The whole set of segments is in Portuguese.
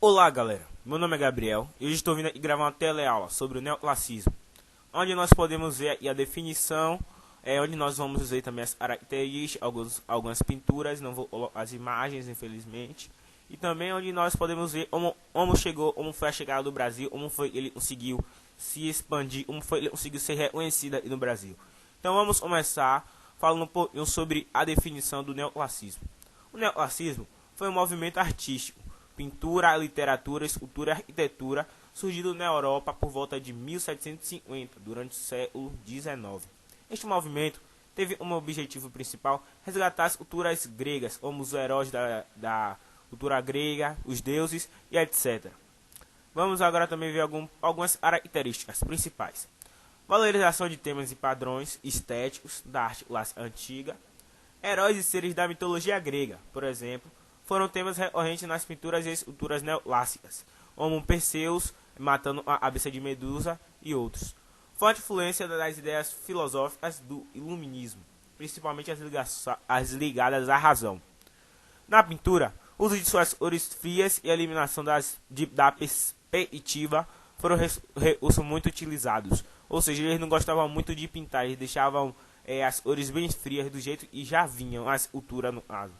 Olá galera, meu nome é Gabriel e hoje estou vindo aqui gravar uma teleaula sobre o neoclassicismo, onde nós podemos ver a definição, onde nós vamos ver também as características, algumas pinturas, não vou colocar as imagens infelizmente, e também onde nós podemos ver como foi a chegada do Brasil, como foi ele conseguiu se expandir, como foi ele conseguiu ser reconhecido no Brasil. Então vamos começar falando um pouquinho sobre a definição do neoclassicismo. O neoclassicismo foi um movimento artístico, pintura, literatura, escultura e arquitetura, surgido na Europa por volta de 1750, durante o século XIX. Este movimento teve como objetivo principal resgatar as culturas gregas, como os heróis da cultura grega, os deuses e etc. Vamos agora também ver algumas características principais. Valorização de temas e padrões estéticos da arte clássica antiga. Heróis e seres da mitologia grega, por exemplo, foram temas recorrentes nas pinturas e esculturas neoclássicas, como Perseus matando a cabeça de Medusa e outros. Forte influência das ideias filosóficas do iluminismo, principalmente as ligadas à razão. Na pintura, o uso de suas cores frias e a eliminação da perspectiva foram recursos muito utilizados. Ou seja, eles não gostavam muito de pintar, eles deixavam as cores bem frias do jeito que já vinham a escultura no caso.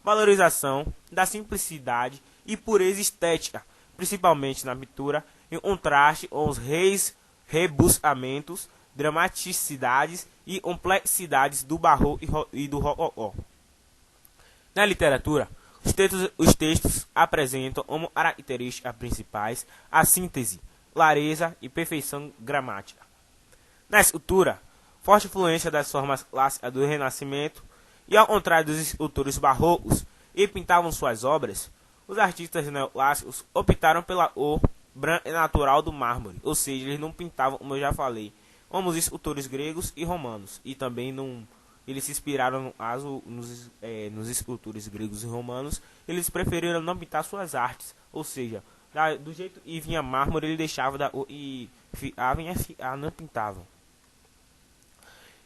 Valorização da simplicidade e pureza estética, principalmente na pintura, em contraste com os rebuscamentos, dramaticidades e complexidades do barroco e do rococó. Na literatura, os textos apresentam como características principais a síntese, clareza e perfeição gramática. Na escultura, forte influência das formas clássicas do Renascimento, e ao contrário dos escultores barrocos que pintavam suas obras, os artistas neoclássicos optaram pela cor branca natural do mármore, ou seja, eles não pintavam, como eu já falei, como os escultores gregos e romanos, e também eles se inspiraram no caso nos escultores gregos e romanos, eles preferiram não pintar suas artes, ou seja, do jeito que vinha mármore, ele deixava e não pintavam.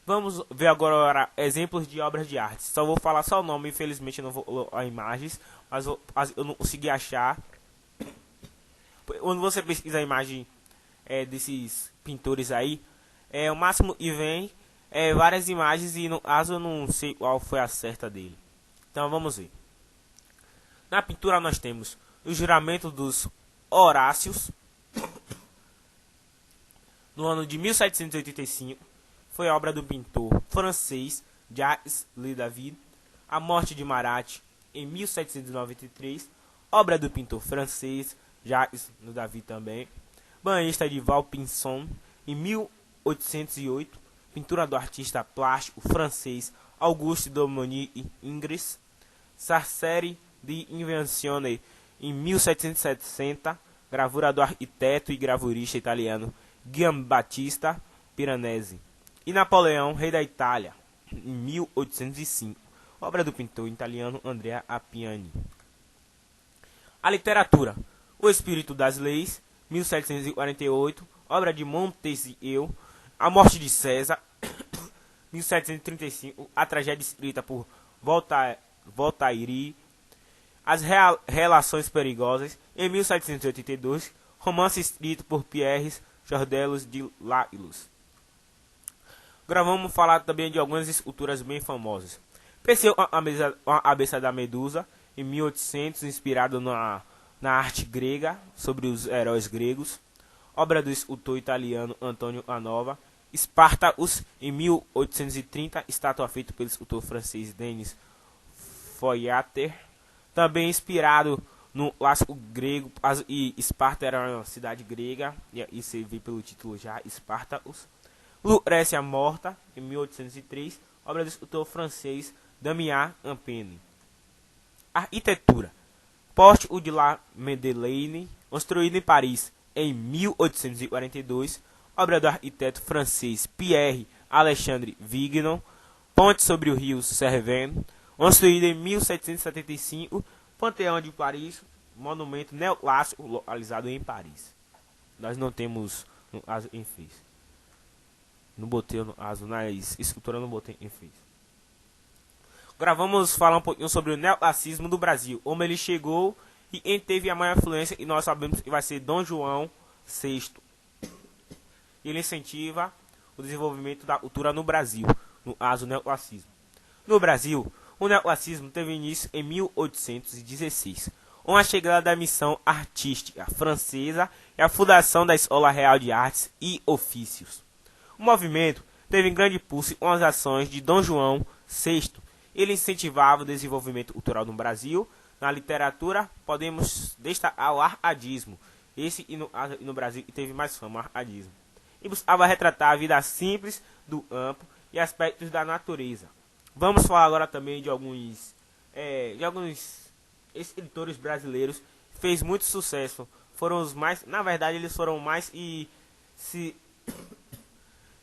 Vamos ver agora exemplos de obras de arte. Só vou falar só o nome, infelizmente eu não vou colocar imagens, mas eu não consegui achar. Quando você pesquisa a imagem desses pintores aí, o máximo que vem várias imagens e no caso eu não sei qual foi a certa dele. Então vamos ver. Na pintura nós temos o Juramento dos Horácios, no ano de 1785. Foi obra do pintor francês Jacques Le David. A Morte de Marat, em 1793, obra do pintor francês Jacques Le David também. Banhista de Vaucanson, em 1808, pintura do artista plástico francês Auguste Dominique Ingres. Sarceri di Invenzione, em 1760, gravura do arquiteto e gravurista italiano Giambattista Piranesi. E Napoleão, rei da Itália, em 1805, obra do pintor italiano Andrea Appiani. A literatura, O Espírito das Leis, 1748, obra de Montesquieu. A Morte de César, 1735, a tragédia escrita por Voltaire. As Relações Perigosas, em 1782, romance escrito por Pierre Jordelos de Laclos. Agora vamos falar também de algumas esculturas bem famosas. Perseu com a cabeça da Medusa, em 1800, inspirado na arte grega, sobre os heróis gregos. Obra do escultor italiano Antonio Canova. Spartacus, em 1830, estátua feita pelo escultor francês Denis Foyater. Também inspirado no clássico grego, e Esparta era uma cidade grega, e você vê pelo título já, Spartacus. Lucrécia Morta, em 1803, obra do escultor francês Damien Campeny. Arquitetura. Pórtico de la Madeleine, construído em Paris em 1842, obra do arquiteto francês Pierre Alexandre Vignon. Ponte sobre o rio Cervin, construído em 1775, Panteão de Paris, monumento neoclássico localizado em Paris. Nós não temos em Fez. Não botei na escultura, não botei em Fez. Agora vamos falar um pouquinho sobre o neoclassicismo do Brasil, como ele chegou E quem teve a maior influência, e nós sabemos que vai ser Dom João VI. Ele incentiva o desenvolvimento da cultura no Brasil, no caso, o neoclassicismo. No Brasil, o neoclassicismo teve início em 1816, com a chegada da missão artística francesa e a fundação da Escola Real de Artes e Ofícios. O movimento teve grande impulso com as ações de Dom João VI. Ele incentivava o desenvolvimento cultural no Brasil. Na literatura, podemos destacar o arcadismo. Esse no Brasil teve mais fama, o arcadismo. E buscava retratar a vida simples do campo e aspectos da natureza. Vamos falar agora também de alguns escritores brasileiros que fez muito sucesso. Foram os mais, na verdade, eles foram mais e se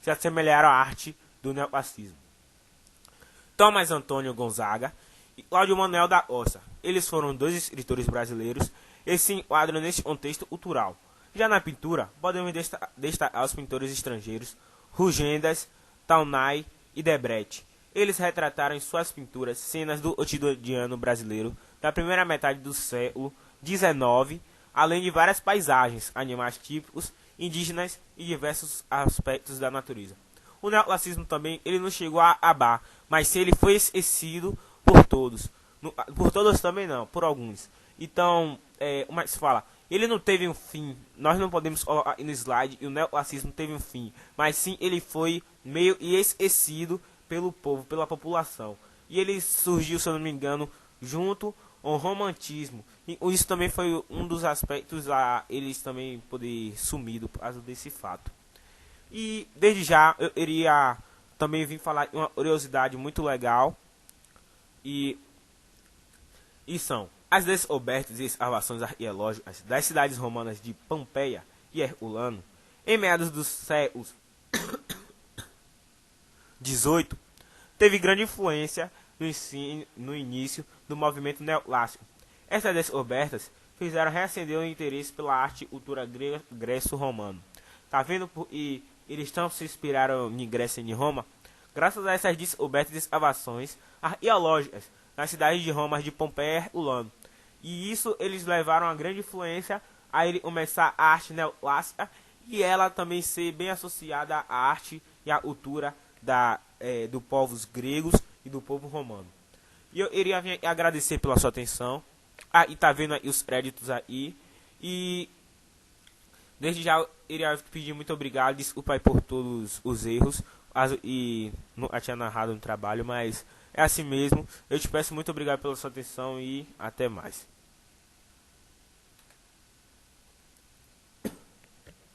assemelharam à arte do neoclassicismo. Tomás Antônio Gonzaga e Cláudio Manuel da Costa. Eles foram dois escritores brasileiros e se enquadram nesse contexto cultural. Já na pintura, podemos destacar os pintores estrangeiros Rugendas, Taunay e Debrecht. Eles retrataram em suas pinturas cenas do cotidiano brasileiro da primeira metade do século XIX, além de várias paisagens, animais típicos, indígenas e diversos aspectos da natureza. O neoclassicismo também ele não chegou a acabar, mas ele foi esquecido por todos. Por todos também não, por alguns. Então, como é que se fala? Ele não teve um fim. Nós não podemos colocar no slide e o neoclassicismo teve um fim. Mas sim, ele foi meio esquecido pelo povo, pela população. E ele surgiu, se eu não me engano, junto com o romantismo. E isso também foi um dos aspectos a eles também poder sumir por causa desse fato. E desde já eu iria também vir falar uma curiosidade muito legal. E são as descobertas e escavações arqueológicas das cidades romanas de Pompeia e Herculano em meados dos séculos XVIII teve grande influência no início do movimento neoclássico. Essas descobertas fizeram reacender o interesse pela arte e cultura greco-romano. Tá vendo? E eles tanto se inspiraram em Grécia e em Roma, graças a essas descobertas e escavações arqueológicas nas cidades de Roma, de Pompeia e Herculano. E isso eles levaram a grande influência a ele começar a arte neoclássica e ela também ser bem associada à arte e à cultura do povos gregos e do povo romano. E eu iria agradecer pela sua atenção. E tá vendo aí os créditos aí. E desde já eu iria pedir muito obrigado. Desculpa aí por todos os erros. E não tinha narrado no trabalho, mas é assim mesmo. Eu te peço muito obrigado pela sua atenção e até mais.